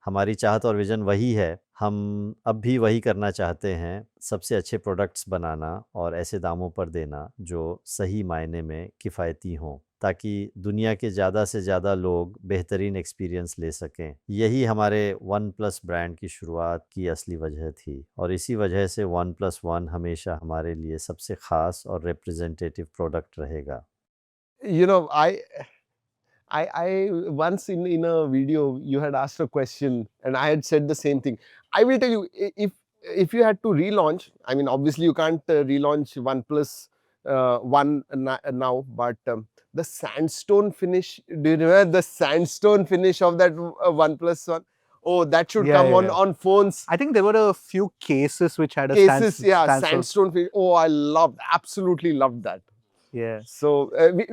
हमारी चाहत और विज़न वही है। हम अब भी वही करना चाहते हैं, सबसे अच्छे प्रोडक्ट्स बनाना और ऐसे दामों पर देना जो सही मायने में किफ़ायती हों, ताकि दुनिया के ज़्यादा से ज़्यादा लोग बेहतरीन एक्सपीरियंस ले सकें। यही हमारे वन प्लस ब्रांड की शुरुआत की असली वजह थी और इसी वजह से वन प्लस वन हमेशा हमारे लिए सबसे ख़ास और रिप्रेजेंटेटिव प्रोडक्ट रहेगा। You know, I once in a video you had asked a question and I had said the same thing. I will tell you, if you had to relaunch, I mean obviously you can't relaunch OnePlus One now, but the sandstone finish. Do you remember the sandstone finish of that OnePlus One? Oh, that should Yeah, come yeah, on yeah. on phones. I think there were a few cases which had a Cases, yeah, sandstone. sandstone finish. Oh, I absolutely loved that. Yeah. So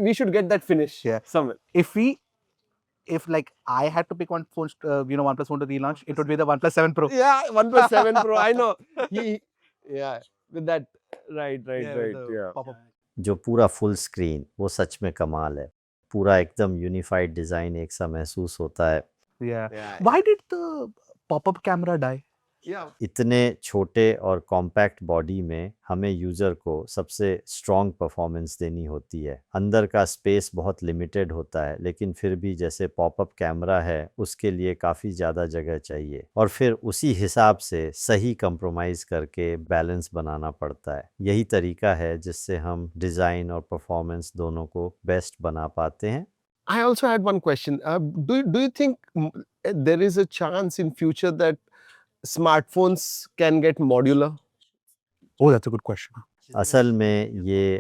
we should get that finish Yeah. somewhere. If like I had to pick one phone, OnePlus phone to relaunch, it would be the OnePlus 7 Pro. Yeah, OnePlus 7 Pro. I know. Yeah, with that, right, Yeah, with right. the Yeah. pop-up. जो पूरा full screen, वो सच में कमाल है। पूरा एकदम unified design एक सा महसूस होता है। Yeah. Yeah. Why did the pop-up camera die? Yeah. इतने छोटे और कॉम्पैक्ट बॉडी में हमें यूज़र को सबसे स्ट्रॉन्ग परफॉर्मेंस देनी होती है। अंदर का स्पेस बहुत लिमिटेड होता है, लेकिन फिर भी जैसे पॉपअप कैमरा है उसके लिए काफ़ी ज़्यादा जगह चाहिए और फिर उसी हिसाब से सही कंप्रोमाइज़ करके बैलेंस बनाना पड़ता है। यही तरीका है जिससे हम डिज़ाइन और परफॉर्मेंस दोनों को बेस्ट बना पाते हैं। I also had one question. Do you think there is a chance in future that smartphones can get modular? Oh, that's a good question. असल में ये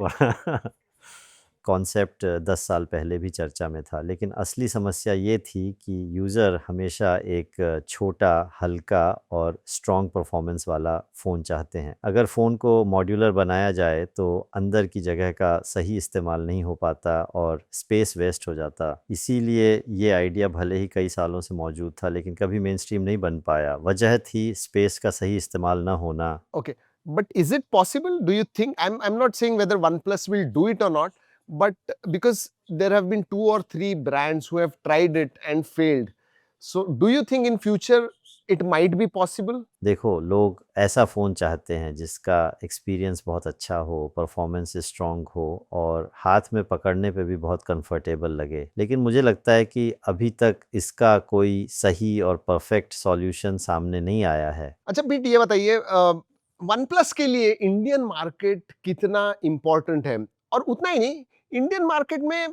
कॉन्सेप्ट 10 साल पहले भी चर्चा में था, लेकिन असली समस्या ये थी कि यूज़र हमेशा एक छोटा, हल्का और स्ट्रॉन्ग परफॉर्मेंस वाला फ़ोन चाहते हैं। अगर फ़ोन को मॉड्यूलर बनाया जाए तो अंदर की जगह का सही इस्तेमाल नहीं हो पाता और स्पेस वेस्ट हो जाता। इसीलिए ये आइडिया भले ही कई सालों से मौजूद था, लेकिन कभी मेनस्ट्रीम नहीं बन पाया। वजह थी स्पेस का सही इस्तेमाल ना होना। Okay, but is it possible? Do you think? I'm not saying whether OnePlus will do it or not, but because there have been 2 or 3 brands who have tried it and failed. So, do you think in future it might be possible? देखो, लोग ऐसा phone चाहते हैं जिसका experience बहुत अच्छा हो, performance strong हो और हाथ में पकड़ने पे भी बहुत कंफर्टेबल लगे। लेकिन मुझे लगता है कि अभी तक इसका कोई सही और परफेक्ट सॉल्यूशन सामने नहीं आया है। अच्छा बीट ये बताइए OnePlus के लिए इंडियन मार्केट कितना इम्पोर्टेंट है और उतना ही नहीं इंडियन मार्केट में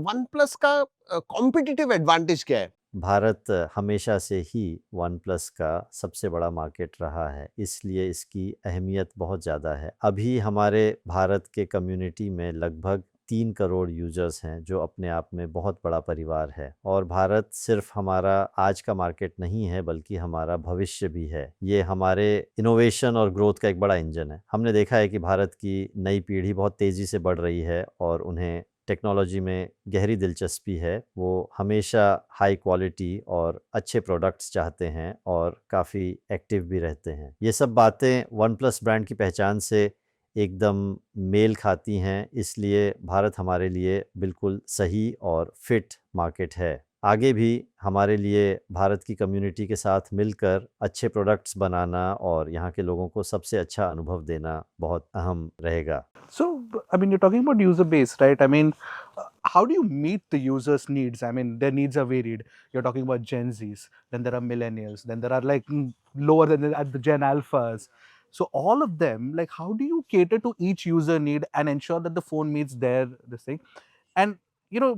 OnePlus का कॉम्पिटिटिव एडवांटेज क्या है? भारत हमेशा से ही वन प्लस का सबसे बड़ा मार्केट रहा है, इसलिए इसकी अहमियत बहुत ज़्यादा है। अभी हमारे भारत के कम्युनिटी में लगभग 3 करोड़ यूज़र्स हैं, जो अपने आप में बहुत बड़ा परिवार है और भारत सिर्फ हमारा आज का मार्केट नहीं है, बल्कि हमारा भविष्य भी है। ये हमारे इनोवेशन और ग्रोथ का एक बड़ा इंजन है। हमने देखा है कि भारत की नई पीढ़ी बहुत तेज़ी से बढ़ रही है और उन्हें टेक्नोलॉजी में गहरी दिलचस्पी है। वो हमेशा हाई क्वालिटी और अच्छे प्रोडक्ट्स चाहते हैं और काफ़ी एक्टिव भी रहते हैं। ये सब बातें वन प्लस ब्रांड की पहचान से एकदम मेल खाती हैं, इसलिए भारत हमारे लिए बिल्कुल सही और फिट मार्केट है। आगे भी हमारे लिए भारत की कम्युनिटी के साथ मिलकर अच्छे प्रोडक्ट्स बनाना और यहाँ के लोगों को सबसे अच्छा अनुभव देना बहुत अहम रहेगा। So, I mean, you're talking about user base, right? I mean, how do you meet the users' needs? I mean, their needs are varied. You're talking about Gen Zs, then there are millennials, then there are like lower than the Gen Alphas. So all of them, like, how do you cater to each user need and ensure that the phone meets their this thing? And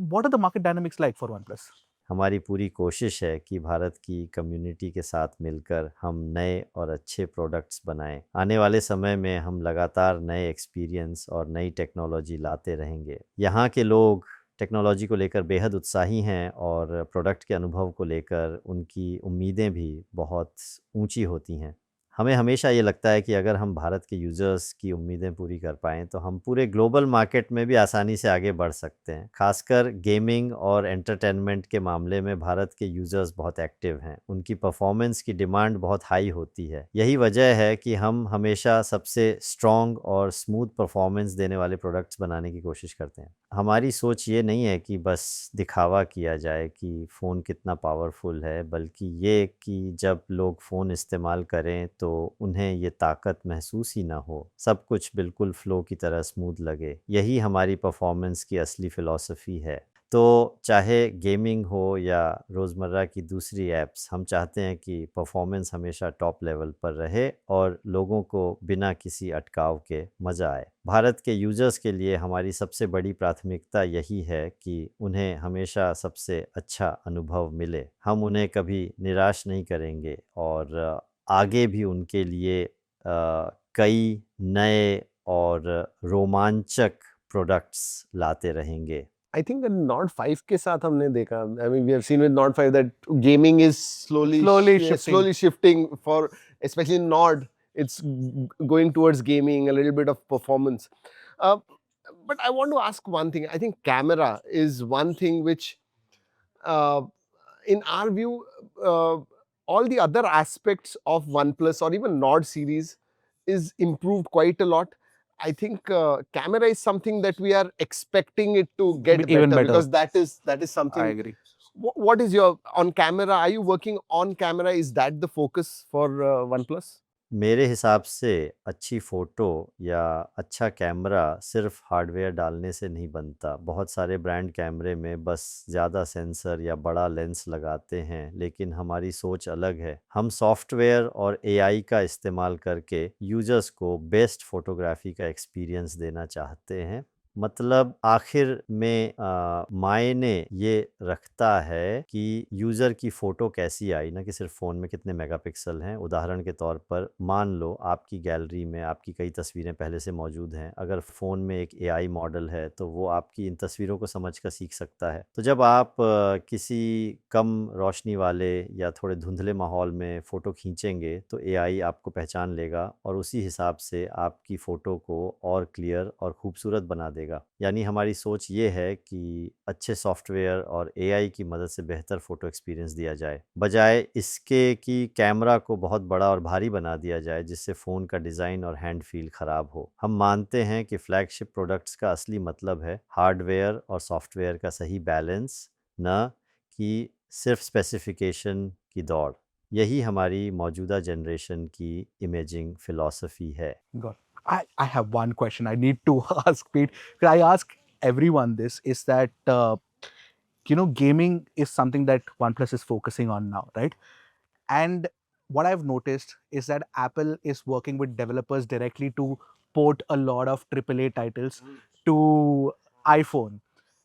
what are the market dynamics like for OnePlus? हमारी पूरी कोशिश है कि भारत की community के साथ मिलकर हम नए और अच्छे प्रोडक्ट्स बनाएं। आने वाले समय में हम लगातार नए एक्सपीरियंस और नई टेक्नोलॉजी लाते रहेंगे। यहाँ के लोग टेक्नोलॉजी को लेकर बेहद उत्साही हैं और प्रोडक्ट के अनुभव को लेकर उनकी उम्मीदें भी बहुत ऊंची होती हैं। हमें हमेशा ये लगता है कि अगर हम भारत के यूज़र्स की उम्मीदें पूरी कर पाएँ तो हम पूरे ग्लोबल मार्केट में भी आसानी से आगे बढ़ सकते हैं। खासकर गेमिंग और एंटरटेनमेंट के मामले में भारत के यूज़र्स बहुत एक्टिव हैं। उनकी परफॉर्मेंस की डिमांड बहुत हाई होती है। यही वजह है कि हम हमेशा सबसे स्ट्रॉन्ग और स्मूथ परफॉर्मेंस देने वाले प्रोडक्ट्स बनाने की कोशिश करते हैं। हमारी सोच ये नहीं है कि बस दिखावा किया जाए कि फ़ोन कितना पावरफुल है, बल्कि ये कि जब लोग फ़ोन इस्तेमाल करें तो उन्हें ये ताकत महसूस ही ना हो, सब कुछ बिल्कुल फ़्लो की तरह स्मूथ लगे। यही हमारी परफॉर्मेंस की असली फ़िलॉसफी है। तो चाहे गेमिंग हो या रोज़मर्रा की दूसरी ऐप्स, हम चाहते हैं कि परफॉर्मेंस हमेशा टॉप लेवल पर रहे और लोगों को बिना किसी अटकाव के मज़ा आए। भारत के यूज़र्स के लिए हमारी सबसे बड़ी प्राथमिकता यही है कि उन्हें हमेशा सबसे अच्छा अनुभव मिले। हम उन्हें कभी निराश नहीं करेंगे और आगे भी उनके लिए कई नए और रोमांचक प्रोडक्ट्स लाते रहेंगे। I think Nord 5 के साथ हमने देखा, I mean we have seen with Nord 5 that gaming is slowly shifting for especially Nord. It's going towards gaming, a little bit of performance. But I want to ask one thing. I think camera is one thing which, in our view, all the other aspects of OnePlus or even Nord series is improved quite a lot. I think camera is something that we are expecting it to get Even better. because that is something. I agree. what is your on camera? Are you working on camera? Is that the focus for OnePlus? मेरे हिसाब से अच्छी photo या अच्छा camera सिर्फ hardware डालने से नहीं बनता। बहुत सारे ब्रांड कैमरे में बस ज़्यादा सेंसर या बड़ा लेंस लगाते हैं, लेकिन हमारी सोच अलग है। हम सॉफ्टवेयर और एआई का इस्तेमाल करके यूज़र्स को बेस्ट फ़ोटोग्राफी का एक्सपीरियंस देना चाहते हैं। मतलब आखिर में मायने ये रखता है कि यूज़र की फ़ोटो कैसी आई, ना कि सिर्फ फ़ोन में कितने मेगापिक्सल हैं। उदाहरण के तौर पर मान लो आपकी गैलरी में आपकी कई तस्वीरें पहले से मौजूद हैं। अगर फ़ोन में एक एआई मॉडल है तो वो आपकी इन तस्वीरों को समझ कर सीख सकता है। तो जब आप किसी कम रोशनी वाले या थोड़े धुंधले माहौल में फ़ोटो खींचेंगे तो एआई आपको पहचान लेगा और उसी हिसाब से आपकी फ़ोटो को और क्लियर और खूबसूरत बना देगा। यानी हमारी सोच ये है कि अच्छे सॉफ्टवेयर और एआई की मदद से बेहतर फ़ोटो एक्सपीरियंस दिया जाए, बजाय इसके कि कैमरा को बहुत बड़ा और भारी बना दिया जाए जिससे फ़ोन का डिज़ाइन और हैंड फील ख़राब हो। हम मानते हैं कि फ्लैगशिप प्रोडक्ट्स का असली मतलब है हार्डवेयर और सॉफ्टवेयर का सही बैलेंस, न कि सिर्फ स्पेसिफिकेशन की दौड़। यही हमारी मौजूदा जनरेशन की इमेजिंग फ़िलॉसफ़ी है। Got it. I have one question I need to ask Pete. 'Cause I ask everyone this is that gaming is something that OnePlus is focusing on now, right? And what I've noticed is that Apple is working with developers directly to port a lot of AAA titles to iPhone.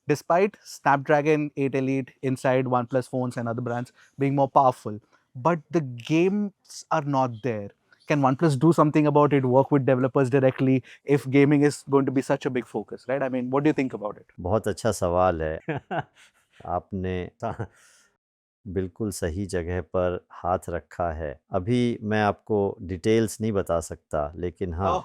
Despite Snapdragon 8 Elite inside OnePlus phones and other brands being more powerful, but the games are not there. Can OnePlus do something about it, work with developers directly if gaming is going to be such a big focus, right? I mean, what do you think about it? बहुत अच्छा सवाल है। आपने बिल्कुल सही जगह पर हाथ रखा है। अभी मैं आपको डिटेल्स नहीं बता सकता, लेकिन हाँ,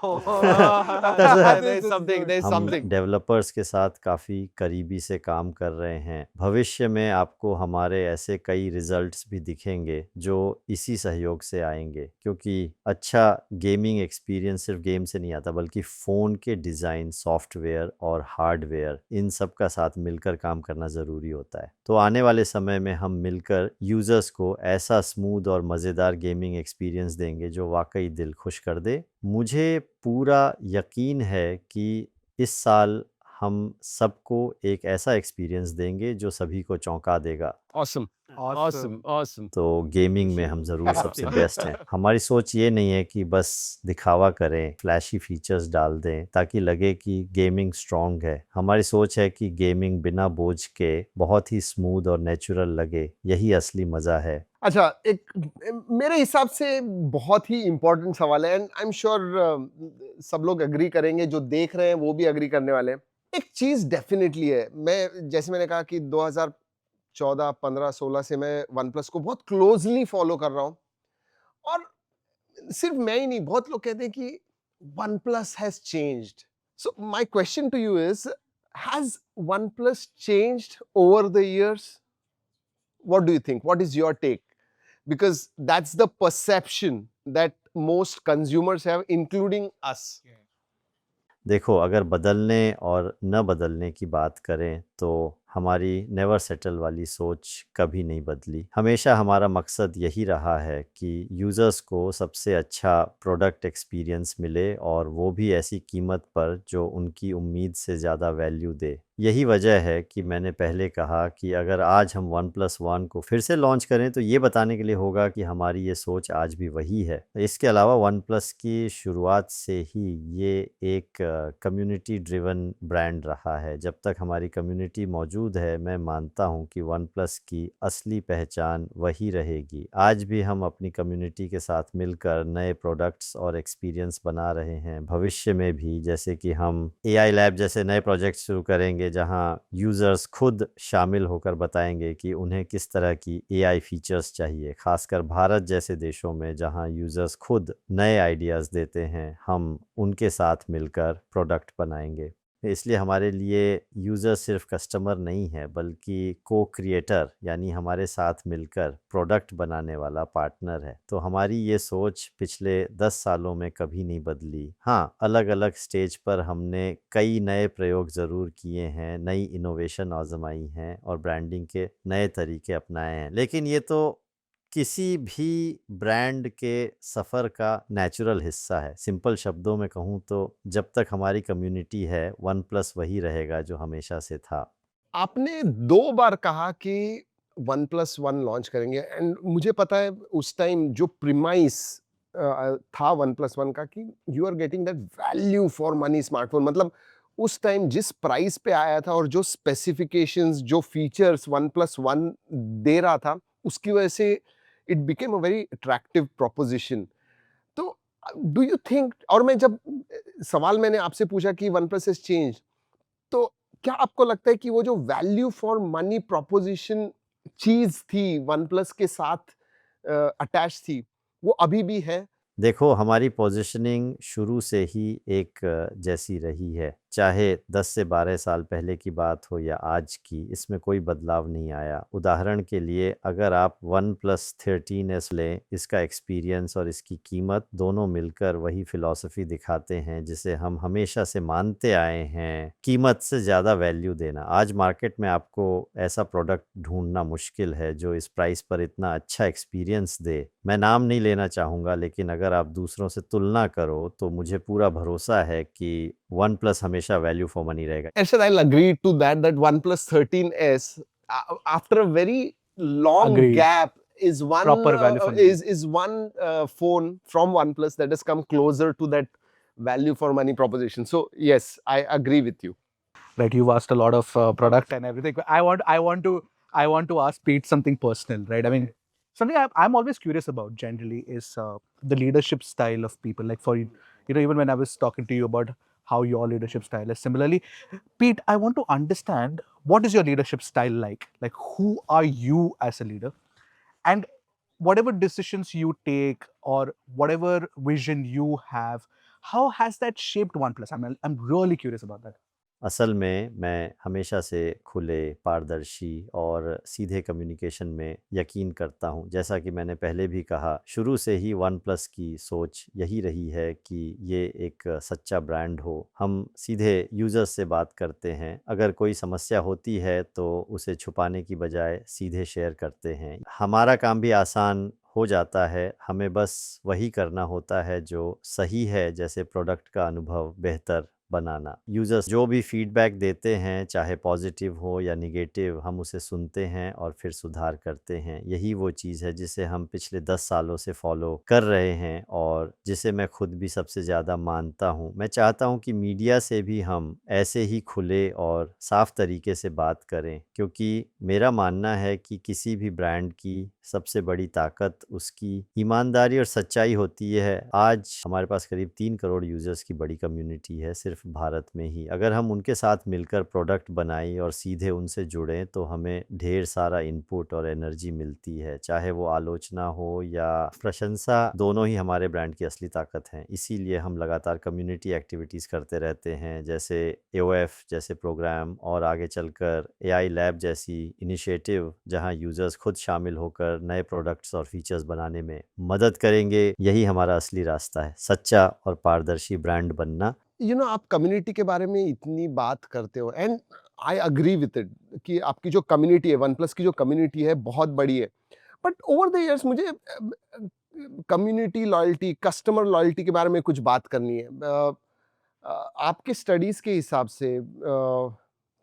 There's हम something. डेवलपर्स के साथ काफ़ी करीबी से काम कर रहे हैं। भविष्य में आपको हमारे ऐसे कई रिजल्ट्स भी दिखेंगे जो इसी सहयोग से आएंगे, क्योंकि अच्छा गेमिंग एक्सपीरियंस सिर्फ गेम से नहीं आता, बल्कि फ़ोन के डिज़ाइन, सॉफ्टवेयर और हार्डवेयर, इन सब का साथ मिलकर काम करना ज़रूरी होता है। तो आने वाले समय में हम मिलकर यूज़र्स को ऐसा स्मूथ और मज़ेदार गेमिंग एक्सपीरियंस देंगे जो वाकई दिल खुश कर दे। मुझे पूरा यकीन है कि इस साल हम सबको एक ऐसा एक्सपीरियंस देंगे जो सभी को चौंका देगा। Awesome. Awesome. तो गेमिंग में हम ज़रूर सबसे बेस्ट हैं। हमारी सोच ये नहीं है कि बस दिखावा करें, फ्लैशी फीचर्स डाल दें ताकि लगे कि गेमिंग स्ट्रॉन्ग है। हमारी सोच है कि गेमिंग बिना बोझ के बहुत ही स्मूथ और नेचुरल लगे, यही असली मज़ा है। अच्छा, एक मेरे हिसाब से बहुत ही इम्पोर्टेंट सवाल है एंड आई एम श्योर सब लोग एग्री करेंगे, जो देख रहे हैं वो भी एग्री करने वाले हैं। एक चीज डेफिनेटली है, जैसे मैंने कहा कि 2014, 15, 16 से मैं OnePlus को बहुत क्लोजली फॉलो कर रहा हूँ और सिर्फ मैं ही नहीं, बहुत लोग कहते हैं कि OnePlus has changed. So my question to you is, has OnePlus changed over the years? What do you think? What is your take? Because that's the perception that most consumers have, including us. देखो, अगर बदलने और न बदलने की बात करें तो हमारी नेवर सेटल वाली सोच कभी नहीं बदली। हमेशा हमारा मकसद यही रहा है कि यूज़र्स को सबसे अच्छा प्रोडक्ट एक्सपीरियंस मिले और वो भी ऐसी कीमत पर जो उनकी उम्मीद से ज़्यादा वैल्यू दे। यही वजह है कि मैंने पहले कहा कि अगर आज हम OnePlus 1 को फिर से लॉन्च करें तो ये बताने के लिए होगा कि हमारी ये सोच आज भी वही है। इसके अलावा OnePlus की शुरुआत से ही ये एक कम्युनिटी ड्रिवन ब्रांड रहा है। जब तक हमारी कम्युनिटी मौजूद है, मैं मानता हूँ कि OnePlus की असली पहचान वही रहेगी। आज भी हम अपनी कम्युनिटी के साथ मिलकर नए प्रोडक्ट्स और एक्सपीरियंस बना रहे हैं। भविष्य में भी, जैसे कि हम AI लैब जैसे नए प्रोजेक्ट शुरू करेंगे जहां यूज़र्स खुद शामिल होकर बताएंगे कि उन्हें किस तरह की AI फीचर्स चाहिए, खासकर भारत जैसे देशों में जहां यूज़र्स खुद नए आइडियाज़ देते हैं, हम उनके साथ मिलकर प्रोडक्ट बनाएंगे। इसलिए हमारे लिए यूज़र सिर्फ कस्टमर नहीं है बल्कि को क्रिएटर यानी हमारे साथ मिलकर प्रोडक्ट बनाने वाला पार्टनर है। तो हमारी ये सोच पिछले 10 सालों में कभी नहीं बदली। हाँ, अलग-अलग स्टेज पर हमने कई नए प्रयोग ज़रूर किए हैं, नई इनोवेशन आज़माई हैं और ब्रांडिंग के नए तरीके अपनाए हैं। लेकिन ये तो किसी भी ब्रांड के सफ़र का नेचुरल हिस्सा है। सिंपल शब्दों में कहूँ तो जब तक हमारी कम्युनिटी है, वन प्लस वही रहेगा जो हमेशा से था। आपने 2 बार कहा कि वन प्लस वन लॉन्च करेंगे एंड मुझे पता है उस टाइम जो प्रीमाइस था वन प्लस वन का कि you are getting that value for money smartphone, मतलब उस टाइम जिस प्राइस पे आया था और जो स्पेसिफिकेशंस जो फीचर्स वन प्लस वन दे रहा था उसकी वजह से it became a very attractive proposition. तो डू यू थिंक, और मैं जब सवाल मैंने आपसे पूछा कि वन प्लस इज चेंज, तो क्या आपको लगता है कि वो जो वैल्यू फॉर मनी प्रोपोजिशन चीज थी वन प्लस के साथ अटैच थी, वो अभी भी है? देखो, हमारी पोजीशनिंग शुरू से ही एक जैसी रही है। चाहे 10 से 12 साल पहले की बात हो या आज की, इसमें कोई बदलाव नहीं आया। उदाहरण के लिए अगर आप OnePlus 13S लें, इसका एक्सपीरियंस और इसकी कीमत दोनों मिलकर वही फ़िलॉसफ़ी दिखाते हैं जिसे हम हमेशा से मानते आए हैं, कीमत से ज़्यादा वैल्यू देना। आज मार्केट में आपको ऐसा प्रोडक्ट ढूँढना मुश्किल है जो इस प्राइस पर इतना अच्छा एक्सपीरियंस दे। मैं नाम नहीं लेना चाहूँगा, लेकिन अगर आप दूसरों से तुलना करो तो मुझे पूरा भरोसा है कि OnePlus हमेशा वैल्यू फॉर मनी रहेगा। Arshad, I'll agree to that, that OnePlus 13s after a very long Agreed. gap is one Proper value for money. is one phone from OnePlus that has come closer to that value for money proposition. So yes, I agree with you. Right, you've asked a lot of product and everything. But I want to ask Pete something personal, right? I mean, something I'm always curious about generally is the leadership style of people. Like for even when I was talking to you about how your leadership style is. Similarly, Pete, I want to understand what is your leadership style like? Like, who are you as a leader? And whatever decisions you take or whatever vision you have, how has that shaped OnePlus? I'm really curious about that. असल में मैं हमेशा से खुले, पारदर्शी और सीधे communication में यकीन करता हूँ। जैसा कि मैंने पहले भी कहा, शुरू से ही OnePlus की सोच यही रही है कि ये एक सच्चा ब्रांड हो। हम सीधे यूज़र्स से बात करते हैं। अगर कोई समस्या होती है तो उसे छुपाने की बजाय सीधे शेयर करते हैं। हमारा काम भी आसान हो जाता है, हमें बस वही करना होता है जो सही है, जैसे प्रोडक्ट का अनुभव बेहतर बनाना। यूज़र्स जो भी फीडबैक देते हैं, चाहे पॉजिटिव हो या नेगेटिव, हम उसे सुनते हैं और फिर सुधार करते हैं। यही वो चीज़ है जिसे हम पिछले 10 सालों से फॉलो कर रहे हैं और जिसे मैं खुद भी सबसे ज़्यादा मानता हूँ। मैं चाहता हूँ कि मीडिया से भी हम ऐसे ही खुले और साफ तरीके से बात करें, क्योंकि मेरा मानना है कि किसी भी ब्रांड की सबसे बड़ी ताकत उसकी ईमानदारी और सच्चाई होती है। आज हमारे पास करीब 3 करोड़ यूज़र्स की बड़ी कम्युनिटी है सिर्फ भारत में ही। अगर हम उनके साथ मिलकर प्रोडक्ट बनाएं और सीधे उनसे जुड़ें तो हमें ढेर सारा इनपुट और एनर्जी मिलती है, चाहे वो आलोचना हो या प्रशंसा, दोनों ही हमारे ब्रांड की असली ताकत हैं। इसीलिए हम लगातार कम्युनिटी एक्टिविटीज़ करते रहते हैं, जैसे AOF जैसे प्रोग्राम और आगे चलकर AI लैब जैसी इनिशिएटिव, जहां यूज़र्स खुद शामिल होकर नए प्रोडक्ट्स और फीचर्स बनाने में मदद करेंगे। यही हमारा असली रास्ता है, सच्चा और पारदर्शी ब्रांड बनना। आप कम्युनिटी के बारे में इतनी बात करते हो and I agree with it कि आपकी जो कम्युनिटी है, वन प्लस की जो कम्युनिटी है बहुत बड़ी है। बट ओवर द इयर्स मुझे कम्युनिटी लॉयल्टी, कस्टमर लॉयल्टी के बारे में कुछ बात करनी है। आपके स्टडीज के हिसाब से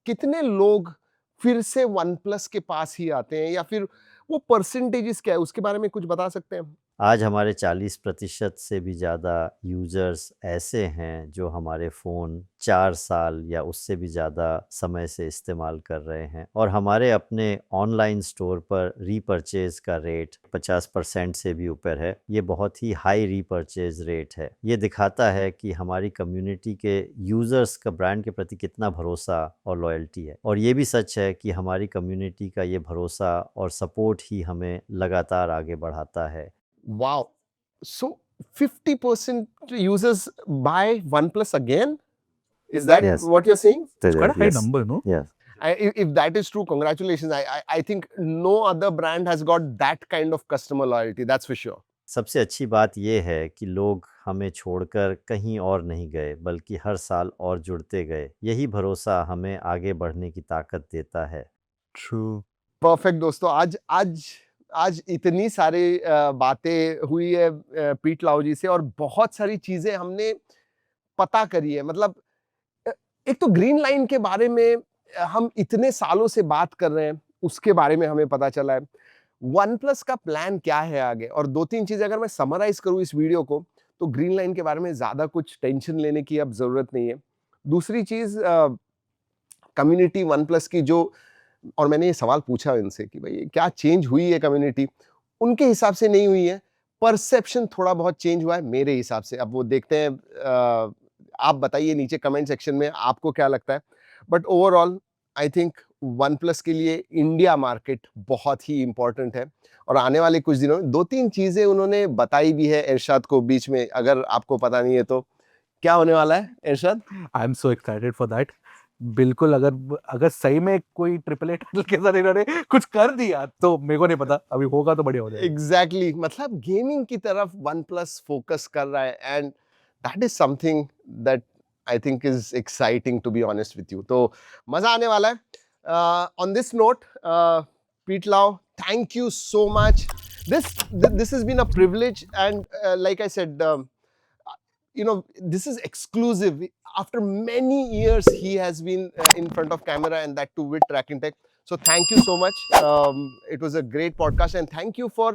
कितने लोग फिर से वन प्लस के पास ही आते हैं, या फिर वो परसेंटेजेस क्या है उसके बारे में कुछ बता सकते हैं? आज हमारे 40% से भी ज़्यादा यूज़र्स ऐसे हैं जो हमारे फ़ोन 4 साल या उससे भी ज़्यादा समय से इस्तेमाल कर रहे हैं, और हमारे अपने ऑनलाइन स्टोर पर रीपरचेज़ का रेट 50% से भी ऊपर है। ये बहुत ही हाई रीपरचेज़ रेट है। ये दिखाता है कि हमारी कम्युनिटी के यूज़र्स का ब्रांड के प्रति कितना भरोसा और लॉयल्टी है, और ये भी सच है कि हमारी कम्युनिटी का ये भरोसा और सपोर्ट ही हमें लगातार आगे बढ़ाता है। Wow. So 50% users buy OnePlus again? Is that Yes. what you're saying? It's quite a high Yes. number, no? Yes. If that is true, congratulations. I think no other brand has got that kind of customer loyalty. That's for sure. सबसे अच्छी बात ये है कि लोग हमें छोड़कर कहीं और नहीं गए, बल्कि हर साल और जुड़ते गए। यही भरोसा हमें आगे बढ़ने की ताकत देता है। True. परफेक्ट दोस्तों, आज इतनी सारी बातें हुई है पीट लाओ जी से, और बहुत सारी चीजें हमने पता करी है। मतलब एक तो ग्रीन लाइन के बारे में हम इतने सालों से बात कर रहे हैं, उसके बारे में हमें पता चला है। OnePlus का प्लान क्या है आगे, और 2-3 चीजें अगर मैं समराइज करूं इस वीडियो को, तो ग्रीन लाइन के बारे में ज्यादा कुछ टेंशन लेने की अब जरूरत नहीं है। दूसरी चीज, कम्युनिटी OnePlus की जो, और मैंने ये सवाल पूछा इनसे कि भाई क्या चेंज हुई है कम्युनिटी, उनके हिसाब से नहीं हुई है। परसेप्शन थोड़ा बहुत चेंज हुआ है मेरे हिसाब से। अब वो देखते हैं, आप बताइए नीचे कमेंट सेक्शन में आपको क्या लगता है। But overall I think OnePlus के लिए इंडिया मार्केट बहुत ही इंपॉर्टेंट है, और आने वाले कुछ दिनों में 2-3 चीजें उन्होंने बताई भी है इरशाद को बीच में, अगर आपको पता नहीं है तो। क्या होने वाला है इरशाद? I'm so excited for that. बिल्कुल, अगर सही में कोई ट्रिपल ए टाइटल के साथ इन्होंने कुछ कर दिया तो मेरे को नहीं पता, अभी होगा तो बढ़िया हो जाएगा। एग्जैक्टली मतलब गेमिंग की तरफ OnePlus फोकस कर रहा है, and that is something that I think is exciting, to be honest with you. तो मजा आने वाला है। ऑन दिस नोट, पीट लाओ, thank you so much. This has been a privilege, and like I said, this is exclusive. After many years, he has been in front of camera, and that too with Tracking Tech. So thank you so much. It was a great podcast, and thank you for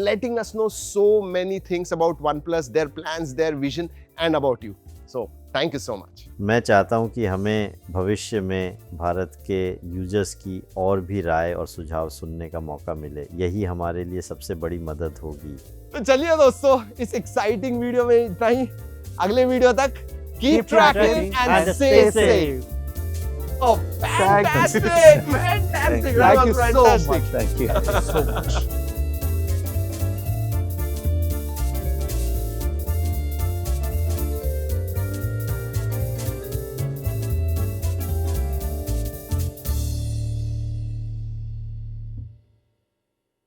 letting us know so many things about OnePlus, their plans, their vision, and about you. So thank you so much. मैं चाहता हूँ कि हमें भविष्य में भारत के users की और भी राय और सुझाव सुनने का मौका मिले। यही हमारे लिए सबसे बड़ी मदद होगी। तो चलिए दोस्तों, इस एक्साइटिंग वीडियो में इतना ही। अगले वीडियो तक keep tracking and stay safe. Oh, fantastic! Fantastic! Thank you so Fantastic. much. Thank you so much.